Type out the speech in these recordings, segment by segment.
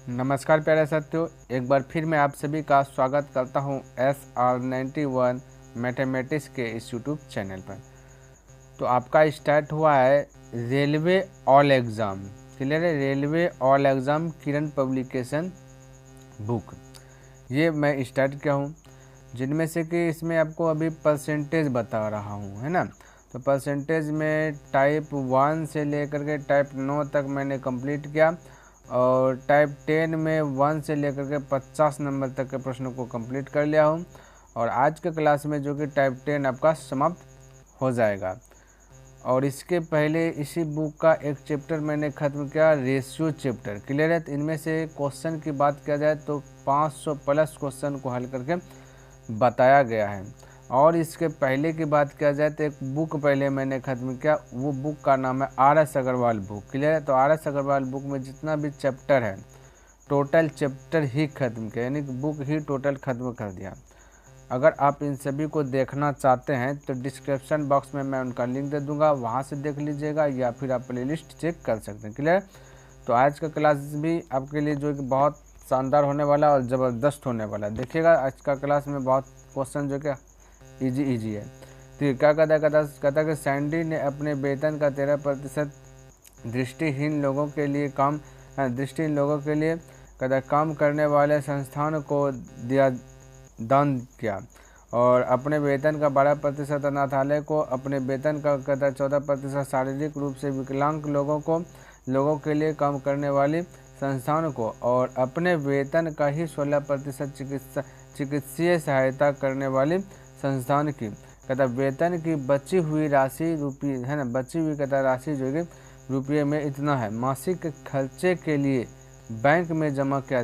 नमस्कार प्यारे साथियों, एक बार फिर मैं आप सभी का स्वागत करता हूं SR91 मैथमेटिक्स के इस यूट्यूब चैनल पर। तो आपका स्टार्ट हुआ है रेलवे ऑल एग्ज़ाम। क्लियर है? रेलवे ऑल एग्ज़ाम किरण पब्लिकेशन बुक, ये मैं स्टार्ट किया हूँ, जिनमें से कि इसमें आपको अभी परसेंटेज बता रहा हूँ, है ना। तो परसेंटेज में टाइप 1 से लेकर के टाइप 9 तक मैंने कंप्लीट किया और टाइप 10 में 1 से लेकर के 50 नंबर तक के प्रश्नों को कंप्लीट कर लिया हूँ। और आज के क्लास में जो कि टाइप 10 आपका समाप्त हो जाएगा। और इसके पहले इसी बुक का एक चैप्टर मैंने ख़त्म किया, रेशियो चैप्टर। क्लियर है? तो इनमें से क्वेश्चन की बात किया जाए तो 500 प्लस क्वेश्चन को हल करके बताया गया है। और इसके पहले की बात किया जाए तो एक बुक पहले मैंने ख़त्म किया, वो बुक का नाम है RS अग्रवाल बुक। क्लियर है? तो RS अग्रवाल बुक में जितना भी चैप्टर है, टोटल चैप्टर ही ख़त्म किया, यानी कि बुक ही टोटल ख़त्म कर दिया। अगर आप इन सभी को देखना चाहते हैं तो डिस्क्रिप्शन बॉक्स में मैं उनका लिंक दे दूंगा, वहाँ से देख लीजिएगा या फिर आप प्लेलिस्ट चेक कर सकते हैं। क्लियर? तो आज का क्लास भी आपके लिए जो कि बहुत शानदार होने वाला और ज़बरदस्त होने वाला है। देखिएगा आज का क्लास में बहुत क्वेश्चन जो कि इजी है। तो क्या कहता कि सैंडी ने अपने वेतन का 13% दृष्टिहीन लोगों के लिए काम करने वाले संस्थान को दिया, दान किया। और अपने वेतन का 12% अनाथालय को, अपने वेतन का 14% शारीरिक रूप से विकलांग लोगों के लिए काम करने वाली संस्थान को, और अपने वेतन का ही 16% चिकित्सीय सहायता करने वाली संस्थान की। वेतन की बची हुई राशि है ना, बची हुई राशि जो कि रुपये में इतना है, मासिक खर्चे के लिए बैंक में जमा किया।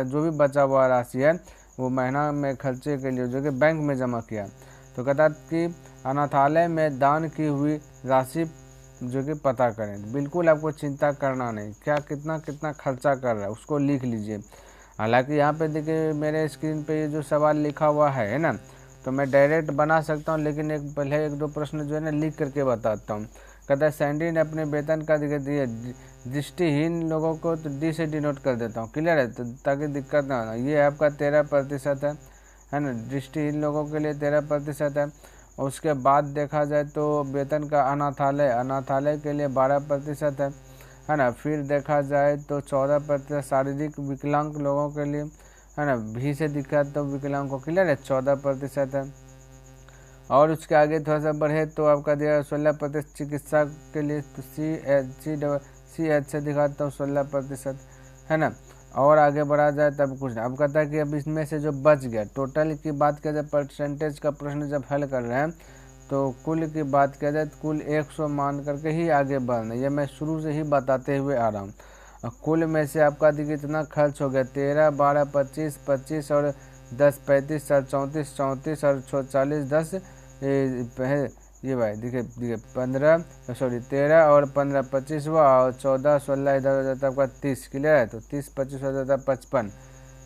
जो भी बचा हुआ राशि है वो महीना में खर्चे के लिए जो कि बैंक में जमा किया। तो कि अनाथालय में दान की हुई राशि जो कि पता करें। बिल्कुल आपको चिंता करना नहीं, क्या कितना खर्चा कर रहा है उसको लिख लीजिए। हालांकि यहाँ पे देखिए मेरे स्क्रीन पे ये जो सवाल लिखा हुआ है ना, तो मैं डायरेक्ट बना सकता हूँ, लेकिन पहले एक दो प्रश्न जो है ना लिख करके बताता हूँ। सैंडी ने अपने वेतन का दिए दृष्टिहीन लोगों को, तो डी से डिनोट कर देता हूँ। क्लियर है? तो ताकि दिक्कत ना हो। ये आपका 13% है ना, दृष्टिहीन लोगों के लिए 13% है। उसके बाद देखा जाए तो वेतन का अनाथालय के लिए 12% है ना। फिर देखा जाए तो 14% शारीरिक विकलांग लोगों के लिए, है ना, भी से दिक्कत तो विकलांग को। क्लियर है? 14% है। और उसके आगे थोड़ा सा बढ़े तो आपका दिया 16% चिकित्सा के लिए, तो CH से दिखाता हूँ 16%, है ना। और आगे बढ़ा जाए तब कुछ नहीं। अब कहता है कि अब इसमें से जो बच गया, टोटल की बात किया जाए, परसेंटेज का प्रश्न जब हल कर रहे हैं तो कुल की बात किया जाए तो कुल 100 मान करके ही आगे बढ़ना। ये मैं शुरू से ही बताते हुए आ रहा हूँ। कुल में से आपका देखिए इतना खर्च हो गया, 13, 12, 25, 25 और 10, 35, 34, 34 और 40, 10 ये भाई देखिए 13 और 15 25 हुआ, और 14 16 इधर हो जाता है आपका 30। क्लियर है? तो 30 25 हो जाता है 55,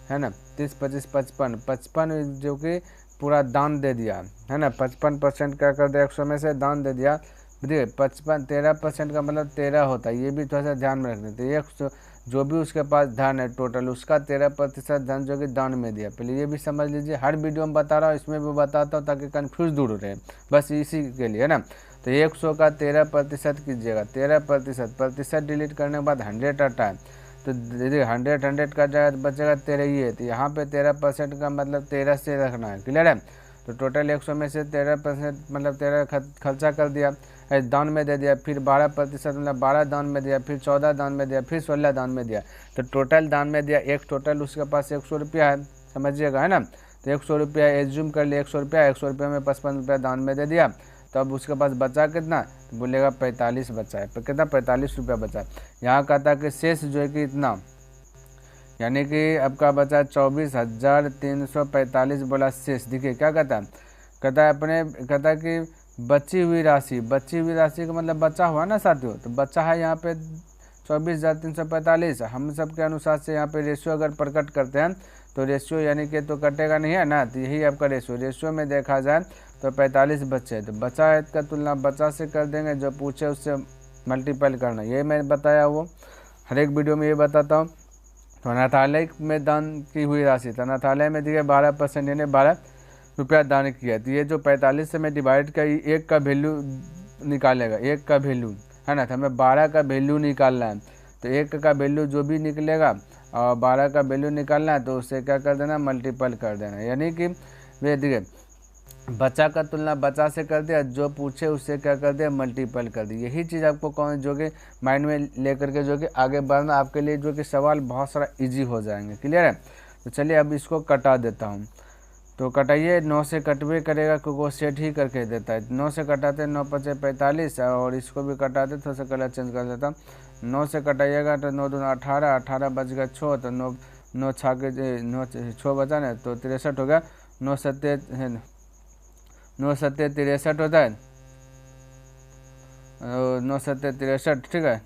है ना। 30 25 55 55 जो कि पूरा दान दे दिया, है ना। 55% क्या कर दिया, 100 में से दान दे दिया। देखिए 13% का मतलब 13 होता है, ये भी थोड़ा सा ध्यान में रखना। तो 100 जो भी उसके पास धन है टोटल, उसका 13% धन जो कि दान में दिया। पहले ये भी समझ लीजिए, हर वीडियो में बता रहा हूँ, इसमें भी बताता हूँ ताकि कन्फ्यूज दूर रहे, बस इसी के लिए, है ना। तो 100 का 13% कीजिएगा, 13% डिलीट करने के बाद 100 आता है। तो देखिए 100 का जाएगा बचेगा 13 ही है। तो यहाँ पे 13% का मतलब 13 से रखना है। क्लियर है? तो टोटल 100 में से 13% मतलब 13 खर्चा कर दिया, दान में दे दिया। फिर 12% मतलब 12 दान में दिया, फिर 14 दान में दिया, फिर 16 दान में दिया। तो टोटल दान में दिया एक, टोटल उसके पास 100 रुपया है, समझिएगा, है ना। तो 100 रुपया एज्यूम कर लिया, 100 रुपया में 55 रुपया दान में दे दिया। तो अब उसके पास बचा कितना, तो बोलेगा 45 बचा है। कितना, 45 रुपया बचा है। यहाँ कहता कि शेष जो है कि इतना, यानी कि आपका बचा 24,345 बोला शेष। देखिए क्या कहता है कि बची हुई राशि का मतलब बचा हुआ ना साथियों। तो बचा है यहाँ पे 24,345। हम सब के अनुसार से यहाँ पे रेशियो अगर प्रकट करते हैं तो रेशियो यानी कि तो कटेगा नहीं, है ना। तो यही आपका रेशियो में देखा जाए तो 45 बचे। तो बचा है का तुलना बचा से कर देंगे, जो पूछे उससे मल्टीपल करना। ये मैं बताया वो हर एक वीडियो में ये बताता हूँ। तो अनाथालय में दान की हुई राशि, तो अनाथालय में देखिए 12% यानी 12 रुपया दान किया। तो ये जो 45 से मैं डिवाइड का एक का वैल्यू निकालेगा, एक का वैल्यू है ना, तो हमें 12 का वैल्यू निकालना है। तो एक का वैल्यू जो भी निकलेगा और 12 का वैल्यू निकालना है, तो उससे क्या कर देना, मल्टीपल कर देना। यानी कि वे देखिए बच्चा का तुलना बच्चा से कर दिया, जो पूछे उससे क्या कर दिया, मल्टीपल कर दिया। यही चीज़ आपको कौन जो कि माइंड में लेकर के जो कि आगे बढ़ना आपके लिए जो कि सवाल बहुत सारा इजी हो जाएंगे। क्लियर है। तो चलिए अब इसको कटा देता हूँ। तो कटाइए, 9 से कटवे करेगा क्योंकि वो सेट ही करके देता है। 9 से कटाते हैं, 9 पचे 45, और इसको भी कटाते थोड़ा सा कलर चेंज कर देता हूँ। 9 से कटाइएगा तो 9 दूना 18, 18 बच गया 6, तो 9 9 छः के 9 6 बचा ना, तो 63 हो गया। 9 सत्ते 9 सत्ते 63 होता है, 9 सत्ते 63, ठीक है।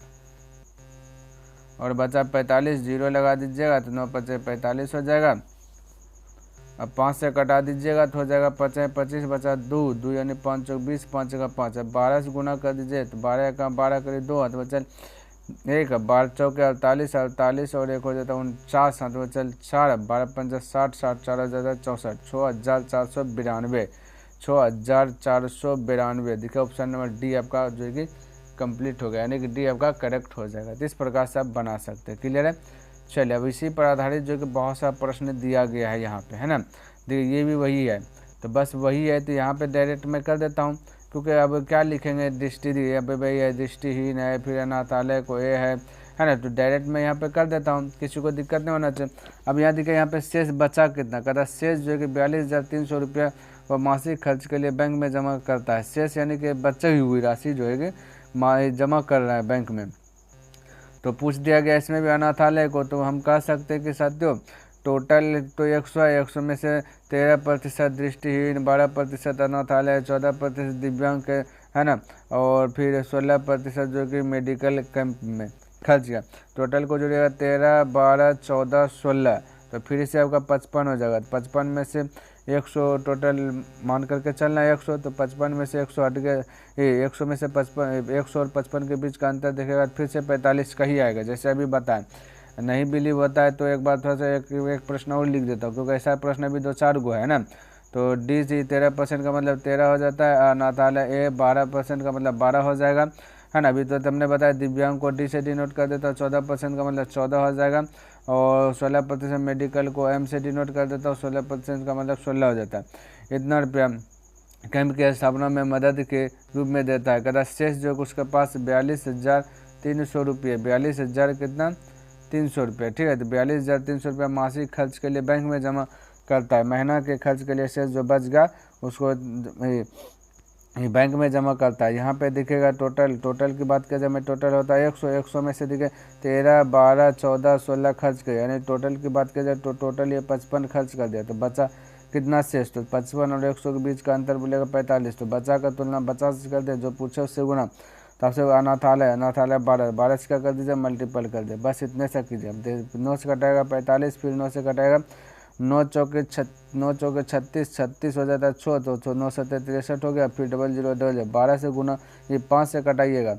और बचा 45, जीरो लगा दीजिएगा तो 9 पचे 45 हो जाएगा। अब 5 से कटा दीजिएगा तो हो जाएगा 5 25, बचा 2 2 यानी 5 चौक 20, 5 का 5। अब 12 से गुना कर दीजिए तो 12 का 12 करीब 2 हाथ बचल 1, 12 चौके 48, 48 और 1 हो जाता है 49 हाथ बचल 4, 12 पंजा 60, 60 4 हो जाता है 64, 6492, 6492। देखिए ऑप्शन नंबर डी आपका जो है कि कंप्लीट हो गया, यानी कि डी आपका करेक्ट हो जाएगा। तो इस प्रकार से आप बना सकते हैं। क्लियर है। चलिए अब इसी पर आधारित जो कि बहुत सारा प्रश्न दिया गया है यहाँ पे, है ना। देखिए ये भी वही है, तो बस वही है, तो यहाँ पे डायरेक्ट मैं कर देता हूँ, क्योंकि अब क्या लिखेंगे, दृष्टि अब भाई है, दृष्टिहीन है, फिर अनाथालय को ये है ना, तो डायरेक्ट मैं यहाँ पे कर देता हूँ, किसी को दिक्कत नहीं होना चाहिए। अब यहाँ देखिए यहाँ पे शेष बचा कितना, कहता शेष जो है कि 42,300 रुपया वह मासिक खर्च के लिए बैंक में जमा करता है। शेष यानी कि बची हुई राशि जो है कि जमा कर रहा है बैंक में। तो पूछ दिया गया इसमें भी अनाथालय को, तो हम कह सकते हैं कि साथियों टोटल तो 100 में से 13% दृष्टिहीन, 12% अनाथालय, 14% दिव्यांग के, है ना, और फिर 16% जो कि मेडिकल कैंप में खर्च किया। टोटल को जोड़िएगा 13, 12, 14, 16, तो फिर से आपका 55 हो जाएगा। 55 में से 100 टोटल मान करके चलना है 100, तो 55 में से 100 हट गया, 100 में से 55, 100 और 55 के बीच का अंतर देखेगा फिर से 45 का ही आएगा, जैसे अभी बताएं। नहीं बिलीव होता है तो एक बार थोड़ा सा एक प्रश्न और लिख देता हूँ, क्योंकि ऐसा प्रश्न अभी 2-4 गो है ना। तो डी सी 13% का मतलब 13 हो जाता है, अनाथालय ए 12% का मतलब 12 हो जाएगा, है ना। अभी तो तुमने बताया दिव्यांग को डी से डिनोट कर देता हूँ, 14% का मतलब 14 हो जाएगा, और 16% मेडिकल को एम से डिनोट कर देता हूँ, 16% का मतलब 16 हो जाता है। इतना रुपया कैंप की स्थापना में मदद के रूप में देता है। कहता शेष जो उसके पास 42,300 रुपये, 42,000 कितना 300 रुपये, ठीक है। तो 42,300 रुपये मासिक खर्च के लिए बैंक में जमा करता है। महीना के खर्च के लिए शेष जो बच गया उसको बैंक में जमा करता है। यहाँ पे दिखेगा टोटल की बात करें में टोटल होता है 100 में से दिखे 13, 12, 14, 16 खर्च कर, यानी टोटल की बात करें तो टोटल ये 55 खर्च कर दिया। तो बचा कितना शेष, तो 55 और 100 के बीच का अंतर बोलेगा 45। तो बचा का तुलना 50 से कर दे, जो पूछे उससे गुना। तो आपसे अनाथालय 12 से क्या कर दीजिए, मल्टीपल कर दे, बस इतने से कीजिए। अब 9 से कटाएगा 45, फिर 9 से कटाएगा 9 चौके 36, 36 हो जाता है 6, तो 9 7 63 हो गया, फिर 00 12 से गुना, ये 5 से कटाइएगा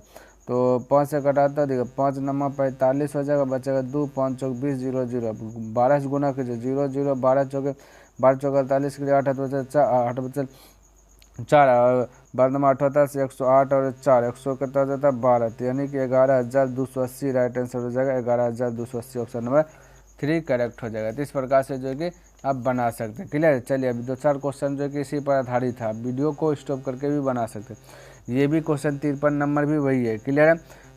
तो 5 से कटाता देखिए 5 नमा 45 हो जाएगा, बचेगा 2, 5 चौक 20, 00 12 से गुना कीजिए, 00 12 चौके 48 के लिए 8 बचे 4, और 12 नमा 8 से 108 और 4, 100 कितना हो जाता है 12, तो यानी कि 11,280 राइट आंसर हो जाएगा। 11,280 ऑप्शन नंबर 3 करेक्ट हो जाएगा। तो इस प्रकार से जो है कि आप बना सकते हैं। क्लियर है। चलिए अभी 2-4 क्वेश्चन जो कि इसी पर आधारित था, वीडियो को स्टॉप करके भी बना सकते हैं। ये भी क्वेश्चन 53 नंबर भी वही है। क्लियर है।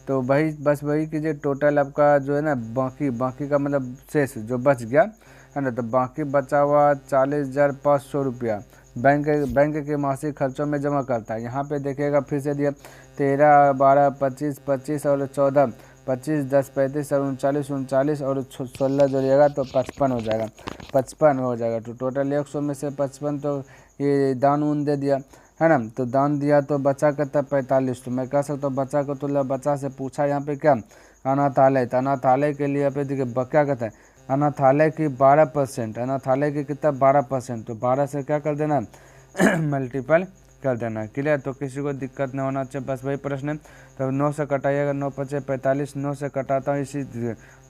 तो वही बस वही कीजिए, टोटल आपका जो है ना बाकी का मतलब शेष जो बच गया है ना, तो बाकी बचा हुआ 40,500 रुपया बैंक के मासिक खर्चों में जमा करता है। यहाँ पे देखिएगा फिर से दिया 13, 12, 25, 25 और 14, 25, 10, 35 और 39 और 16 जोड़िएगा तो 55 हो जाएगा, 55 हो जाएगा। तो टोटल 100 में से 55 तो ये दान उन दे दिया है ना, तो दान दिया तो बचा कितना 45। तो मैं कह सकता हूँ बचा को तुल्य बचा से पूछा यहाँ पे क्या अनाथालय, तो अनाथालय के लिए यहाँ पे देखिए क्या कहता है अनाथालय की 12%, अनाथालय की कितना 12%, तो 12 से क्या कर देना मल्टीपल कर देना। क्लियर, तो किसी को दिक्कत नहीं होना चाहिए, बस वही प्रश्न है। तो 9 से कटाइएगा, 9 पचे 45, 9 से कटाता हूँ इसी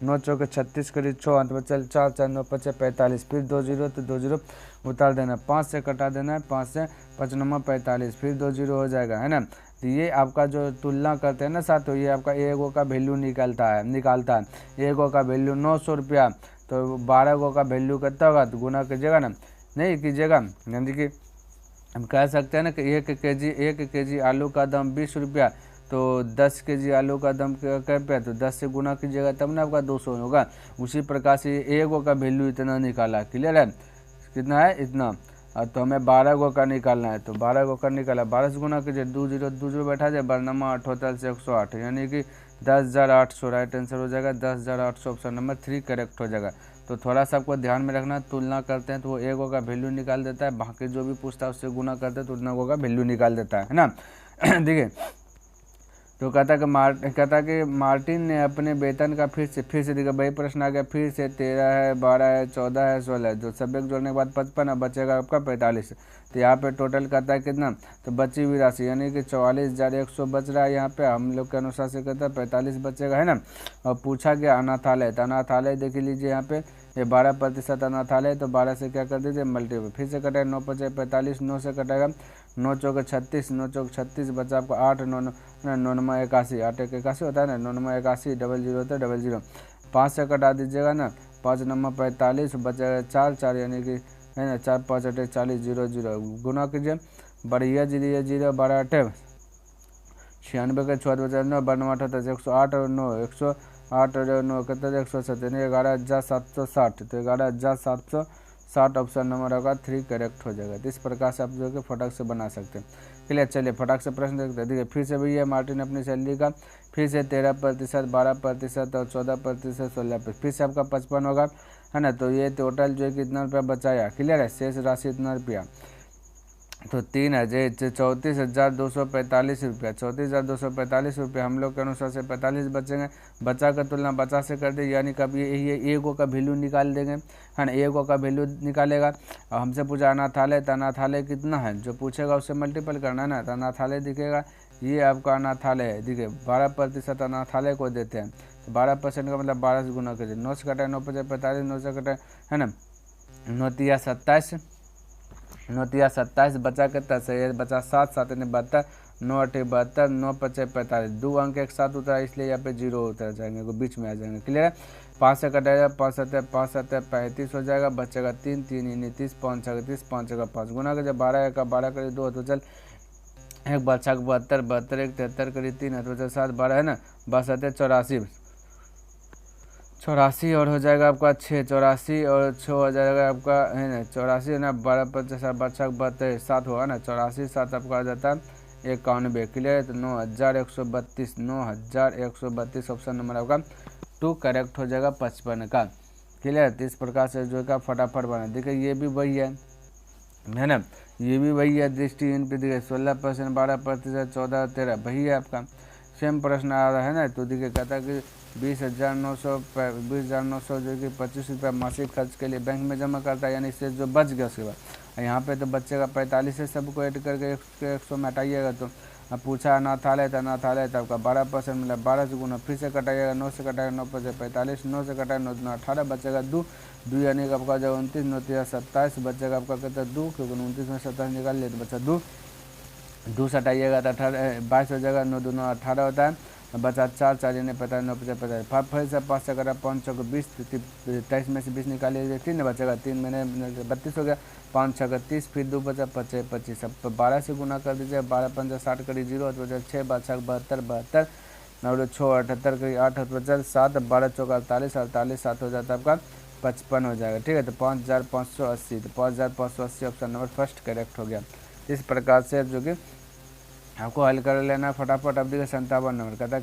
9 चौके 36 करीब 6 अंत बचल 4 4 9 पचे 45, फिर 2 जीरो तो 2 जीरो उतार देना, 5 से कटा देना है, 5 से 5 9 45, फिर 2 जीरो हो जाएगा, है ना। तो ये आपका जो तुलना करते हैं ना साथ, तो ये आपका एगो का वैल्यू निकालता है। एगो का वैल्यू 900 रुपया, तो 12 गो का वैल्यू कितना होगा, तो गुना कीजिएगा ना, नहीं कीजिएगा, यानी कि हम कह सकते हैं ना कि 1 केजी आलू का दाम 20 रुपया, तो 10 केजी आलू का दाम क्या रुपया, तो 10 से गुना कीजिएगा तब ना आपका 200 होगा। उसी प्रकार से एगो का वैल्यू इतना निकाला। क्लियर है, कितना है इतना, तो हमें 12 गो का निकालना है, तो 12 गो का निकाला, 12 से गुना कीजिए, 2 जीरो बैठा जाए, 12 से 108, यानी कि 10,800 राइट आंसर हो जाएगा। 10,800 ऑप्शन नंबर 3 करेक्ट हो जाएगा। तो थोड़ा सा आपको ध्यान में रखना, तुलना करते हैं तो वो एगो का वैल्यू निकाल देता है, बाकी जो भी पूछता है उससे गुना करते हैं तो उतना गो का वैल्यू निकाल देता है ना। देखिए, तो कहता कि मार्टिन ने अपने वेतन का फिर से देखिए वही प्रश्न आ गया, फिर से 13 है, 12 है, 14 है, 16 है, जो सब एक जोड़ने के बाद 55 है, बचेगा आपका 45। तो यहाँ पे टोटल कहता है कितना, तो बची हुई राशि यानी कि 44,100 बच रहा है। यहाँ पे हम लोग के अनुसार से कहता है 45 बचेगा, है ना। और पूछा गया अनाथालय, तो अनाथालय देख लीजिए यहाँ पे ये 12% अनाथालय, तो 12 से क्या कर दीजिए मल्टीपल, फिर से कटेगा 9 पचे 45, 9 से कटेगा 9 चौके 36, 9 चौके 36 बचा आपको 8 9 9 81, 8 1 81 होता है ना, 9 81 00 होता है 00, 5 से कटा दीजिएगा ना, 5 9 45 बचेगा 4 4, यानी कि है ना 4 5 8 40 0 0 गुना कीजिए, बढ़िया 0 0 12 8 96 के 6 बचा 9 12 8 108 और 9 108 और 9 कितना 170, 11,760, तो 11,760 ऑप्शन नंबर होगा 3 करेक्ट हो जाएगा। तो इस प्रकार से आप जो है फटाक से बना सकते हैं। क्लियर, चलिए फटाक से प्रश्न देखते हैं। देखिए फिर से भैया मार्टिन अपनी सैलरी का फिर से 13%, 12% और 14%, 16%, फिर से आपका 55 होगा, है ना। तो ये टोटल जो है कितना रुपया बचाया, क्लियर है, शेष राशि इतना रुपया, तो 34,245 रुपया, 34,245 रुपया हम लोग के अनुसार से 45 बचेंगे। बचा का तुलना बचा से कर दे, यानी कब ये एगो का वैल्यू निकाल देंगे, है ना, एगो का वैल्यू निकालेगा। और हमसे पूछा अनाथालय, तो अनाथालय कितना है, जो पूछेगा उससे मल्टीपल करना है ना, तो अनाथालय दिखेगा, ये आपका अनाथालय है। देखिए 12% अनाथालय को देते हैं, तो 12% का मतलब 12 से गुना कीजिए, 9 से कटाए 9 पचे 45, 9 से कटाए, है ना, 9 तिया 27, 9 तिया 27 बचा कितना से बचा 7 7 72, 9 8 72, 9 पचे 45, 2 अंक एक साथ उतरा, इसलिए यहाँ पे 0 उतर जाएंगे, बीच में आ जाएंगे। क्लियर है, 5 से कटाएगा 5 7 35 हो जाएगा, बचेगा 3 3 29, 5 6 30, 5 6 5 गुना का जब 12 का 12 करीब 2 तो चल एक बचा 72 72 1 73 करीब 3 तो चल 7 12 है ना, 12 7 84 और हो जाएगा आपका 6 84 और 6 हो जाएगा आपका, है ना 84 है ना, 12 50 बच्चा 72 7 होगा ना, 84 7 आपका आ जाता है 91। क्लियर है, तो 9,132 9,132 ऑप्शन नंबर आपका 2 करेक्ट हो जाएगा 55 का। क्लियर, तो इस प्रकार से जो है फटाफट बना। देखिए ये भी वही है ना, ये भी वही है, दृष्टिहीन पे देखिए 16%, 12%, 14 13 वही है आपका, सेम प्रश्न आ रहा है ना। तो देखिए कहता है कि 20,900 जो कि 25 रुपया मासिक खर्च के लिए बैंक में जमा करता है, यानी इससे जो बच गया उसके बाद यहाँ पे तो बच्चे 45 से सबको ऐड करके 100 में हटाइएगा। तो अब पूछा अनाथालय, तो अनाथालय तो आपका 12% मतलब 12 से गुना, फिर से कटाइएगा 9 से कटाएगा 9 पचे 45, 9 से कटाएगा 9 2 18 बचेगा 2 यानी कि आपका जब 29 9 3 27 बचेगा आपका कहता है 2, क्योंकि 29 में 27 निकाल लिए तो बचा 2 से हटाइएगा तो 22 हो जाएगा, 9 2 9 18 होता है, बचा 4 4 यानी 45 9 50 50, फिर से 5 से करा 5 6 20, 23 में से 20 निकालिए 3 बचेगा, 3 महीने 32 हो गया, 5 6 30, फिर 2 बचा 25 25, अब 12 से गुना कर दीजिए, 12 5 60 करीब 0 बचा 6 बचा 72 72 और 6 78 करीब 8 बचा 7, 12 चौका 48 48 7 हो जाता है आपका 55 हो जाएगा। ठीक है, तो 5,580, तो 5,580 ऑप्शन नंबर फर्स्ट करेक्ट हो गया। इस प्रकार से जो कि आपको हल कर लेना फटाफट। अब देखिए 57 नंबर कहता है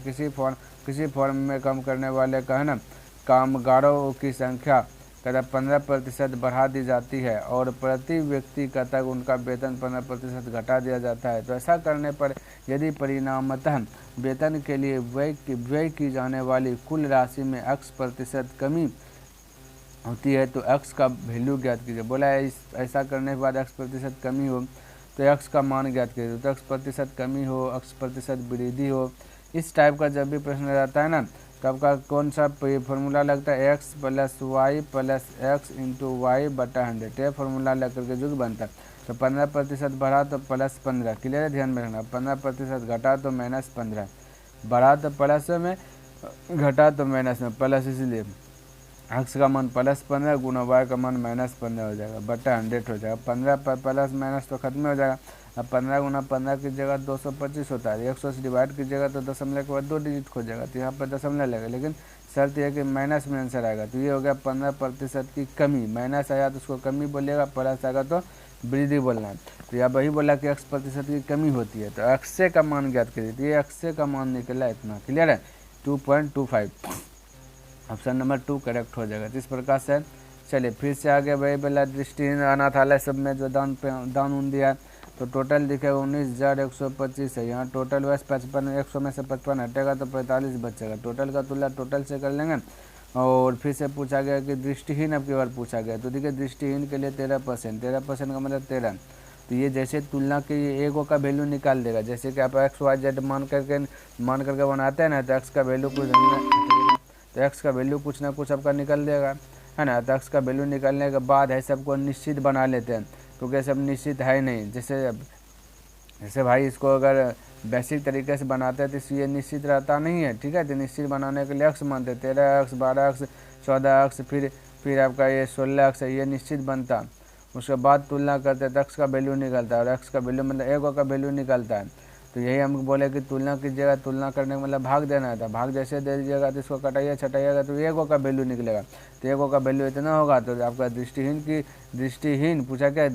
किसी फॉर्म में काम करने वाले का है ना कामगारों की संख्या कहता 15% बढ़ा दी जाती है और प्रति व्यक्ति कहता है उनका वेतन 15% घटा दिया जाता है। तो ऐसा करने पर यदि परिणामतः वेतन के लिए व्यय की जाने वाली कुल राशि में x% कमी होती है तो x का वैल्यू ज्ञात कीजिए। बोला है ऐसा करने के बाद x% कमी हो तो x का मान ज्ञात कीजिए। तो x प्रतिशत कमी हो, x प्रतिशत वृद्धि हो, इस टाइप का जब भी प्रश्न रहता है ना, तो आपका कौन सा फॉर्मूला लगता है, x plus Y plus X into Y बटा 100, ये फॉर्मूला लग करके जो बनता है। तो 15% बढ़ा तो प्लस 15, क्लियर है, ध्यान में रखना। 15% घटा तो माइनस 15, बढ़ा तो प्लस में, घटा तो माइनस में, प्लस इसलिए एक्स का मान प्लस 15 गुना वाई का मान माइनस 15 हो जाएगा, बटा 100 हो जाएगा। 15 पर प्लस माइनस तो खत्म हो जाएगा। अब 15 गुना 15 की जगह 225 होता है, 100 से डिवाइड की जगह तो दशमलव के बाद 2 डिजिट खो जाएगा, तो यहाँ पर दशमलव लगेगा, लेकिन शर्त यह है कि माइनस में आंसर आएगा। तो ये हो गया 15% की कमी, माइनस आया तो उसको कमी बोलेगा, प्लस आएगा तो वृद्धि बोलना है। तो यहाँ वही बोला कि x प्रतिशत की कमी होती है, तो x का मान ज्ञात करिए। तो ये x का मान निकला इतना, क्लियर है, 2.25, ऑप्शन नंबर 2 करेक्ट हो जाएगा। इस प्रकार से चलिए फिर से आगे वही बोला दृष्टिहीन अनाथालय सब में जो दान उन दिया है, तो टोटल दिखेगा 19,125 है। यहाँ टोटल वैसे 55, 100 में से 55 हटेगा तो 45 बचेगा। टोटल का तुलना टोटल से कर लेंगे। और फिर से पूछा गया कि दृष्टिहीन अब की बार पूछा गया, तो देखिए दृष्टिहीन के लिए 13% का मतलब 13। तो ये जैसे तुलना के ये एगो का वैल्यू निकाल देगा, जैसे कि आप XYZ मान करके बनाते हैं ना, तो x का वैल्यू कुछ तो x का वैल्यू कुछ ना कुछ आपका निकल देगा, है ना। तो x का वैल्यू निकालने के बाद है सबको निश्चित बना लेते हैं, क्योंकि सब निश्चित है नहीं। जैसे भाई इसको अगर बेसिक तरीके से बनाते हैं तो ये निश्चित रहता नहीं है, ठीक है। तो निश्चित बनाने के लिए x मानते 13x 12x 14x, फिर आपका ये 16x है, ये निश्चित बनता। उसके बाद तुलना करते हैं तो x का वैल्यू निकलता है, और x का वैल्यू मतलब एगो का वैल्यू निकलता है। तो यही हम बोले कि तुलना कीजिएगा, तुलना करने का मतलब भाग देना था, भाग जैसे दे दीजिएगा तो इसको कटाइए छटाइएगा तो एगो का वैल्यू निकलेगा। तो एगो का वैल्यू इतना होगा, तो आपका दृष्टिहीन पूछा क्या,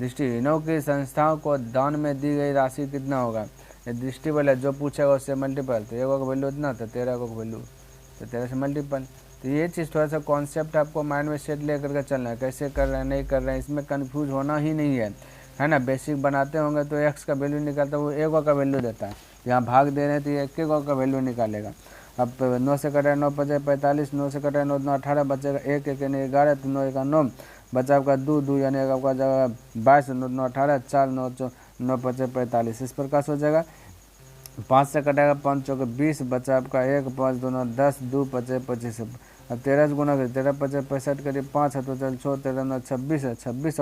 दृष्टिहीनों की संस्थाओं को दान में दी गई राशि कितना होगा। ये दृष्टि वाला जो पूछेगा उससे मल्टीपल, तो एगो का वैल्यू इतना, तो 13 का वैल्यू तो 13 से मल्टीपल। तो ये चीज़ थोड़ा सा कॉन्सेप्ट आपको माइंड में सेट लेकर के चलना है, कैसे कर रहे हैं नहीं कर रहे हैं, इसमें कन्फ्यूज होना ही नहीं है ना। बेसिक बनाते होंगे तो x का वैल्यू निकालता है, वो एगो का वैल्यू देता है। यहाँ भाग दे रहे हैं तो ये एक एगो का वैल्यू निकालेगा। अब 9 से कटा 9 बचे 45, 9 से कटा 9 18 बचेगा, 1 1 यानी 11, तो 9 1 9 बचा आपका 2 2 यानी आपका जगह 22, 9 18, 4 9 बचे 45, इस प्रकार से हो जाएगा। 5 से कटेगा 5 चौके 20, बचा आपका 1 5 2 9 10, 2 बचे 25। अब 13 से गुना करिए, 13 बचे 65 करीब 5 है, तो चल 13 9 26 है, 26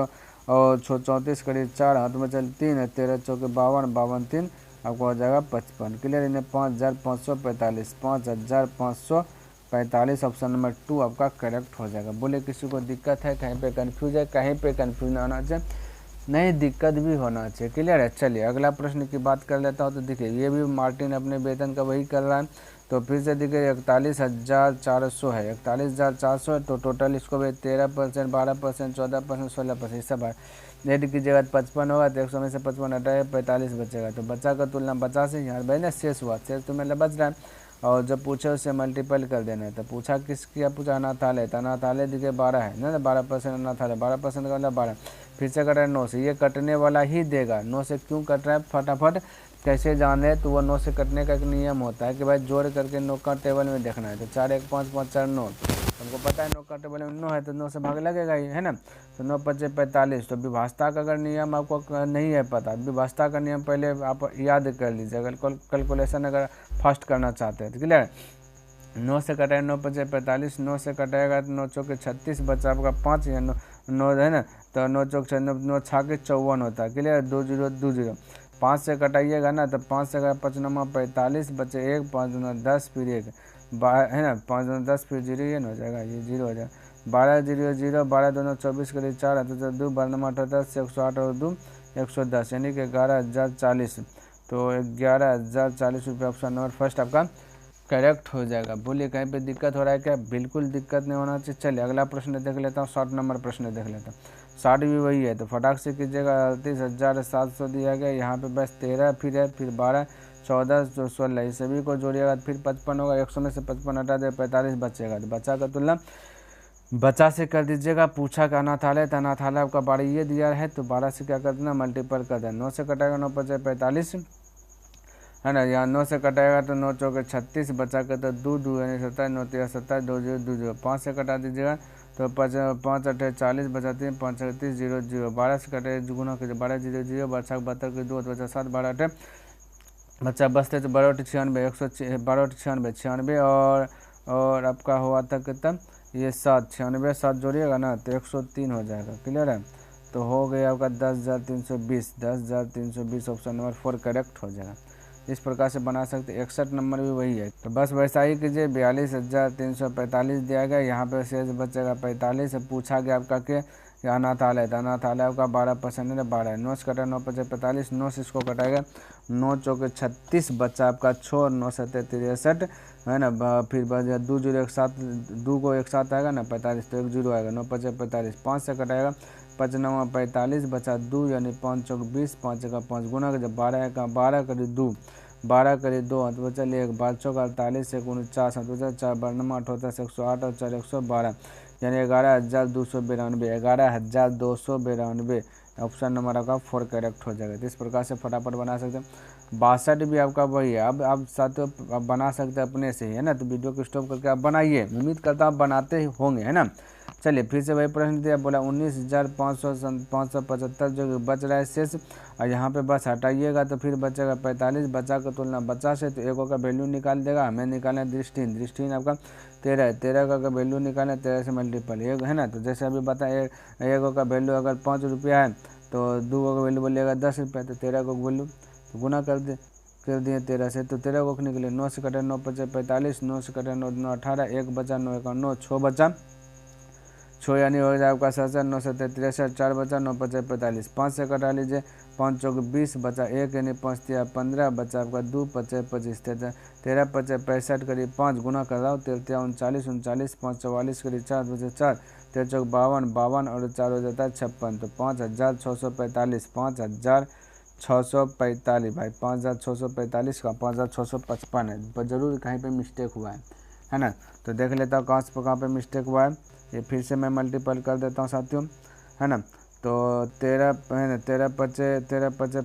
और 34 करीब 4 हाथ में चल 3 है, 13 चौके 52, 52 3 आपको हो जाएगा 55, क्लियर। इन्हें 5545, 5545, ऑप्शन नंबर 2 आपका करेक्ट हो जाएगा। बोले किसी को दिक्कत है, कहीं पे कन्फ्यूज है, कहीं पे कन्फ्यूज ना होना चाहिए, नहीं दिक्कत भी होना चाहिए, क्लियर है। चलिए अगला प्रश्न की बात कर लेता हूँ। तो देखिए ये भी मार्टिन अपने वेतन का वही कर रहा है, तो फिर से देखिए 41,400 है, 41,400 है, तो टोटल इसको भी 13%, 12%, 14%, 16% सब है। रेट की जगह 55 होगा, तो 100 में से 55 हटाए 45 बचेगा, तो बचा का तुलना 50 से यहाँ भाई ना शेष हुआ, शेष तो मतलब बच रहा है, और जब पूछे उससे मल्टीपल कर देना है। तो पूछा किसकी, आप पूछा अनाथालय, तो अनाथालय देखिए 12 है ना, 12% अनाथालय, 12% का मतलब 12, फिर से कट रहा है 9 से, ये कटने वाला ही देगा। 9 से क्यों कट रहा है फटाफट कैसे जान रहे, तो वो 9 से कटने का एक नियम होता है कि भाई जोड़ करके 9 का टेबल में देखना है। तो 4 1 5 5 4 9, हमको पता है 9 का टेबल में 9 है, तो 9 से भाग लगेगा ही, है ना। तो 9 5 45, तो विभाजता का अगर नियम आपको नहीं है पता, विभाजता का नियम पहले आप याद कर लीजिए, अगर कैलकुलेशन अगर फर्स्ट करना चाहते हैं तो क्लियर। 9 से कटाएगा 9 5 45, 9 से कटाएगा तो 9 चौके 36, बचा आपका 5 या 9 है ना, तो 9 चौक 9 छाके 54 होता है, क्लियर। 2 0 2 0, 5 से कटाइएगा ना, तो 5 से 5 9 45, बचे 1 5 9 10, फिर 1 है ना, 5 9 10, फिर 0 ये हो जाएगा, ये 0 हो जाएगा। 12 0 0, 12 2 24 करीब 4 है, तो 2 12 9 18 10, 108 और 2 110 यानी कि 11,040, तो 11,040 रुपये ऑप्शन नंबर फर्स्ट आपका करेक्ट हो जाएगा। बोलिए कहीं पे दिक्कत हो रहा है क्या, बिल्कुल दिक्कत नहीं होना चाहिए। चलिए अगला प्रश्न देख लेता हूँ, 60 नंबर प्रश्न देख लेता हूँ। 60 भी वही है, तो फटाक से कीजिएगा। 38,700 दिया गया, यहाँ पे बस 13 फिर है, फिर 12 14 16, इस सभी को जोड़िएगा फिर 55 होगा, 100 में से 55 हटा दे 45 बचेगा, तो बचा का तुलना बचा से कर दीजिएगा। पूछा का अनाथालय, तो अनाथालय आपका 12 ये दिया है, तो 12 से क्या कर देना मल्टीपल कर देना। 9 से कटाएगा 9 5 45 है ना, यहाँ 9 से कटाएगा तो 9 चौके 36, बचा कर तो 2 2 यानी 27, 9 13 27, 2 0 2 0, 5 से कटा दीजिएगा तो 5 8 40 बचा 3 5 38 0 0 12 से कटे गुना कीजिए 12 0 0 बचा 72 के 2 बचा 7 12 8 बच्चा बचते तो 12 96 12 96 96 और आपका हुआ था कितना ये 7 96 7 जोड़िएगा ना तो 103 हो जाएगा। क्लियर है। तो हो गया आपका 10,320 10,320 ऑप्शन नंबर 4 करेक्ट हो जाएगा। इस प्रकार से बना सकते। 61 नंबर भी वही है। तो बस वैसा ही कीजिए। 42,345 दिया गया, यहाँ पे शेष बचेगा 45। पूछा गया आपका कि अनाथालय, तो अनाथालय आपका 12% है 12 9 से कटा 9 5 45 9 से इसको कटाएगा 9 चौके 36 बच्चा आपका 6 9 7 63 है ना। फिर बच 2 0 1 7 2 को एक साथ आएगा ना 45 तो 1 0 आएगा 9 5 45 5 से कटाएगा 5 9 45 बचा 2 यानी 5 चौक 20 5 का 5 गुना का जब 12 का 12 करीब 2 12 करीब 2 हाथ बचा लिए 1 12 चौक 48 से 49 हाथ बचा 4 12 8 होता है 108 और 4 112 यानी 11,292 11,292 ऑप्शन नंबर आपका 4 करेक्ट हो जाएगा। तो इस प्रकार से फटाफट बना सकते हैं। 62 भी आपका वही है। अब आप साथियों आप बना सकते हैं अपने से ही है ना। तो वीडियो को स्टॉप करके आप बनाइए। उम्मीद करता हूँ आप बनाते ही होंगे है ना। चलिए फिर से वही प्रश्न दिया, बोला 19,575 जो बच रहा है शेष, और यहाँ पे बस हटाइएगा तो फिर बचेगा 45। बचा का तुलना बचा से तो एगो का वैल्यू निकाल देगा। हमें निकालना है दृष्टिहीन आपका 13 है। 13 का वैल्यू निकालना है 13 से मल्टीपल एक है ना। तो जैसे अभी बताया एगो का वैल्यू अगर 5 रुपया है तो 2 का वैल्यू बोलिएगा 10 रुपया, तो 13 का वैल्यू तो गुना कर दिए 13 से। तो 13 को निकले 9 से कटे 9 5 45 9 से कटे 9 9 18 1 बचा 9 1 9 6 बचा 6 यानी हो जाए आपका 67 9 7 63 4 बचा 9 5 45 5 से कटा लीजिए 5 चौक 20 बचा 1 यानी 5 3 15 बचा आपका 2 5 25 13 5 65 करीब 5 गुना कर रहा हूँ 13 39 39 5 44 करीब 4 बचे 4 13 चौक 52 52 और 4 हो जाता है 56। तो 5,645 5,645 भाई 5,645 का 5,655 है। जरूर कहीं पे मिस्टेक हुआ है ना। तो देख लेता हूँ कहाँ पे मिस्टेक हुआ है। ये फिर से मैं मल्टीपल कर देता हूँ साथियों है ना। तो 13 है ना 13 5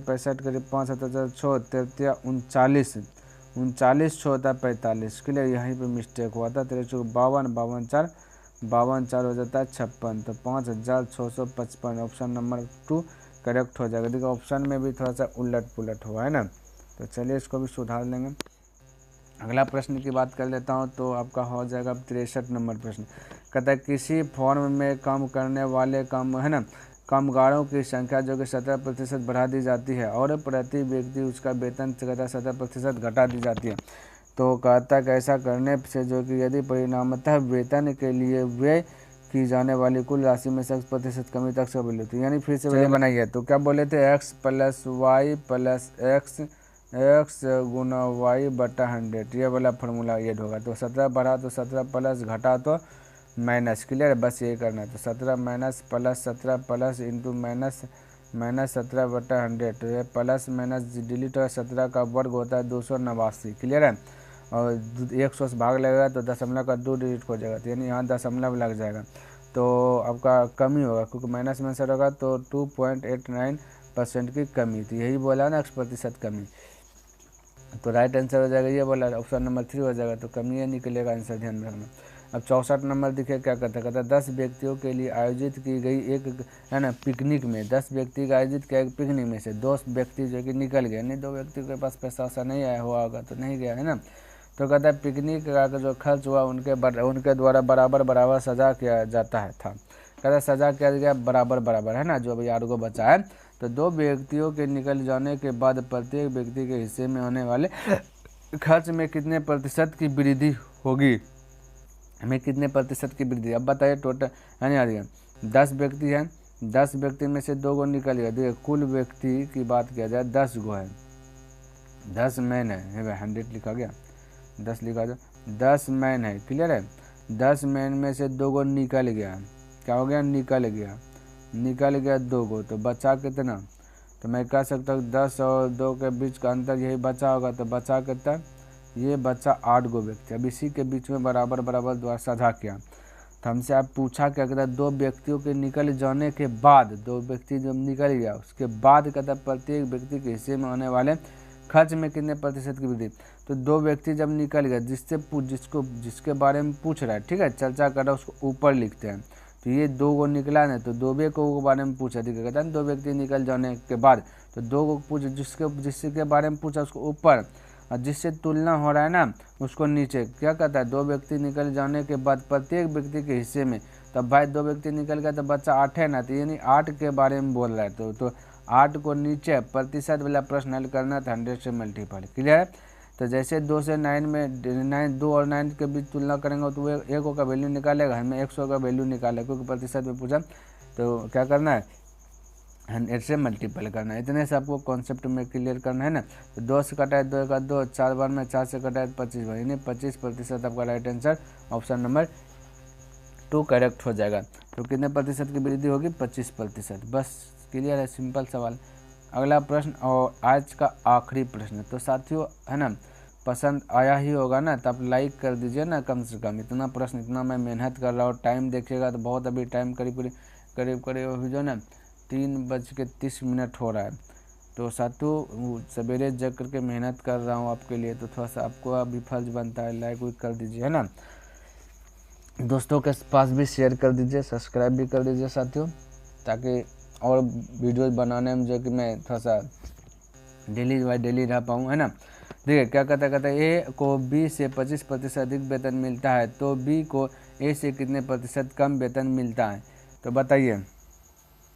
65 करीब 5 7 6 13 39 39 6 होता है 45 के लिए यहीं पे मिस्टेक हुआ था। 13 चौक 52 52 4 हो जाता है 56। तो 5,655 ऑप्शन नंबर 2 करेक्ट हो जाएगा। देखो ऑप्शन में भी थोड़ा सा उलट पुलट हुआ है ना। तो चलिए इसको भी सुधार लेंगे। अगला प्रश्न की बात कर लेता हूं तो आपका हो जाएगा 63 नंबर प्रश्न। कहता है किसी फॉर्म में काम करने वाले कामगारों की संख्या जो कि 17% बढ़ा दी जाती है और प्रति व्यक्ति उसका वेतन 17% घटा दी जाती है। तो कहता है कि ऐसा करने से जो कि यदि परिणामतः वेतन के लिए व्यय की जाने वाली कुल राशि में 100% कमी तक से बोले। तो यानी फिर से वही बनाइए। तो क्या बोले थे x + y + x गुना y बटा 100 ये वाला फॉर्मूला ये होगा। तो 17 बढ़ा तो 17 प्लस घटा तो माइनस। क्लियर है। बस ये करना है। तो 17 minus plus 17 plus into minus 17 बटा 100। तो ये प्लस माइनस डिलीट और 17 का वर्ग होता है 289। क्लियर है। और 100 से भाग लगेगा तो दशमलव का 2 डिलीट हो जाएगा। तो यानी यहाँ दशमलव लग जाएगा तो आपका कमी होगा क्योंकि माइनस में से होगा तो 2.89% की कमी। तो यही बोला ना 1% कमी। तो राइट आंसर हो जाएगा ये बोला ऑप्शन नंबर 3 हो जाएगा। तो कमी ये निकलेगा आंसर ध्यान में रखना। अब 64 नंबर देखिए क्या कहता है 10 व्यक्तियों के लिए आयोजित की गई एक है ना पिकनिक में 10 व्यक्ति का आयोजित किया एक पिकनिक में से 2 व्यक्ति जो कि निकल गए। नहीं 2 व्यक्ति के पास पैसा वैसा नहीं आया हुआ होगा तो नहीं गया है ना। तो कहता है पिकनिक का जो खर्च हुआ उनके द्वारा बराबर सजा किया जाता है था। कहता है सजा किया गया बराबर है ना। जो अभी 8 को बचा है तो 2 व्यक्तियों के निकल जाने के बाद प्रत्येक व्यक्ति के हिस्से में होने वाले खर्च में कितने प्रतिशत की वृद्धि होगी। हमें कितने प्रतिशत की वृद्धि अब बताइए टोटल है आ रही 10 व्यक्ति हैं 10 व्यक्ति में से 2 को निकल गया। देखिए कुल व्यक्ति की बात किया जाए 10 गो है 10 मैन है 100 लिखा गया 10 लिखा जाए 10 मैन है। क्लियर है। 10 मैन में से 2 को निकल गया। क्या हो गया निकल गया 2 को। तो बचा कितना। तो मैं कह सकता हूँ 10 और 2 के बीच का अंतर यही बचा होगा। तो बचा कितना ये बचा 8 गो व्यक्ति। अब इसी के बीच में बराबर द्वारा साझा किया। तो हमसे आप पूछा क्या कहता 2 व्यक्तियों के निकल जाने के बाद 2 व्यक्ति जब निकल गया उसके बाद कहता प्रत्येक व्यक्ति के हिस्से में होने वाले खर्च में कितने प्रतिशत की वृद्धि। तो दो व्यक्ति जब निकल गए जिसके बारे में पूछ रहा है, ठीक है, चर्चा कर रहा है, उसको ऊपर लिखते हैं। तो ये दो को निकला ना, तो दो को बारे में पूछा, ठीक है, दो व्यक्ति निकल जाने के बाद तो दो को पूछ, जिसके बारे में पूछा उसको ऊपर, और जिससे तुलना हो रहा है ना उसको नीचे। क्या कहता है, दो व्यक्ति निकल जाने के बाद प्रत्येक व्यक्ति के हिस्से में, तब भाई दो व्यक्ति निकल गया तो बच्चा 8 है ना, तो यानी 8 के बारे में बोल रहा है। तो 8 को नीचे प्रतिशत वाला प्रश्न हल करना था, 100 से मल्टीपल। क्लियर है। तो जैसे 2 से 9 में 2 और 9 के बीच तुलना करेंगे तो वो 1 का वैल्यू निकालेगा, हमें 100 का वैल्यू निकालेगा, क्योंकि प्रतिशत में पूछा। तो क्या करना है, 100 से मल्टीपल करना है। इतने से आपको कॉन्सेप्ट में क्लियर करना है ना। तो 2 से कटा है 2 का 2, 4 बार में 4 से कटा है 25 बार, यानी 25% आपका right answer option number 2 correct हो जाएगा। तो कितने प्रतिशत की वृद्धि होगी, 25%। बस क्लियर है, सिंपल सवाल। अगला प्रश्न और आज का आखिरी प्रश्न। तो साथियों है ना, पसंद आया ही होगा ना, तो आप लाइक कर दीजिए ना कम से कम। इतना प्रश्न, इतना मैं मेहनत कर रहा हूँ, टाइम देखिएगा तो बहुत, अभी टाइम करीब अभी जो ना 3:30 हो रहा है। तो साथियों सवेरे जग करके मेहनत कर रहा हूँ आपके लिए, तो थोड़ा सा आपको अभी फर्ज बनता है, लाइक भी कर दीजिए, है ना। दोस्तों के पास भी शेयर कर दीजिए, सब्सक्राइब भी कर दीजिए साथियों, ताकि और वीडियोज बनाने में जो कि मैं थोड़ा सा डेली बाई डेली रह पाऊँ, है ना। देखिए क्या कहता है, ए को बी से 25% अधिक वेतन मिलता है, तो बी को ए से कितने प्रतिशत कम वेतन मिलता है, तो बताइए।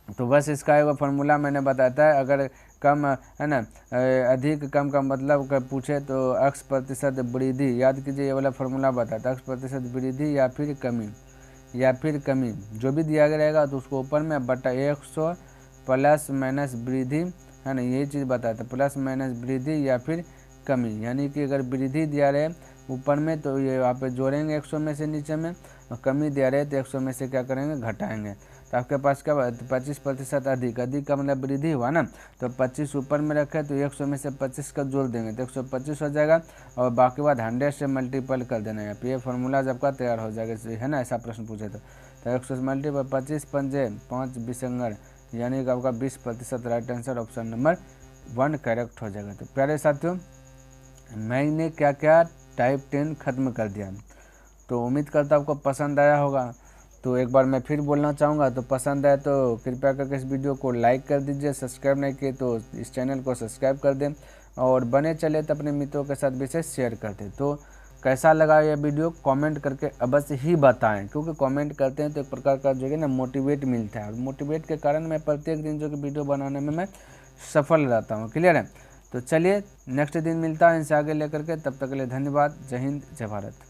तो बस इसका एक फार्मूला मैंने बताया था, अगर कम है ना, अधिक कम का मतलब पूछे तो x% वृद्धि, याद कीजिए ये वाला फार्मूला बताता है, x% वृद्धि या फिर कमी जो भी दिया गया रहेगा तो उसको ऊपर में बटा 100 प्लस माइनस वृद्धि, है ना, यही चीज़ बताता है, प्लस माइनस वृद्धि या फिर कमी। यानी कि अगर वृद्धि दिया रहे ऊपर में तो ये यहाँ पे जोड़ेंगे 100 में से नीचे में, और कमी दिया रहे तो 100 में से क्या करेंगे, घटाएंगे। तो आपके पास क्या 25% अधिक का मतलब वृद्धि हुआ ना, तो 25 ऊपर में रखे तो 100 में से 25 का जोड़ देंगे तो 125 हो जाएगा, और बाकी बाद 100 से मल्टीपल कर देना है। ये फार्मूला जब का तैयार हो जाएगा, है ना, ऐसा प्रश्न पूछे तो 100 से मल्टीपल 25 पंजे 5 विसंगड़, यानी कि आपका 20% right answer option number 1 correct हो जाएगा। तो प्यारे साथियों, मैंने क्या क्या टाइप 10 खत्म कर दिया, तो उम्मीद करता हूँ आपको पसंद आया होगा। तो एक बार मैं फिर बोलना चाहूँगा, तो पसंद आए तो कृपया करके इस वीडियो को लाइक कर दीजिए, सब्सक्राइब नहीं किए तो इस चैनल को सब्सक्राइब कर दें, और बने चले तो अपने मित्रों के साथ भी शेयर कर दें। तो कैसा लगा यह वीडियो कमेंट करके अवश्य ही बताएं, क्योंकि कमेंट करते हैं तो एक प्रकार का जो है ना मोटिवेट मिलता है, और मोटिवेट के कारण मैं प्रत्येक दिन जो कि वीडियो बनाने में मैं सफल रहता हूँ। क्लियर है। तो चलिए नेक्स्ट दिन मिलता है इनसे आगे लेकर के, तब तक के लिए धन्यवाद। जय हिंद, जय भारत।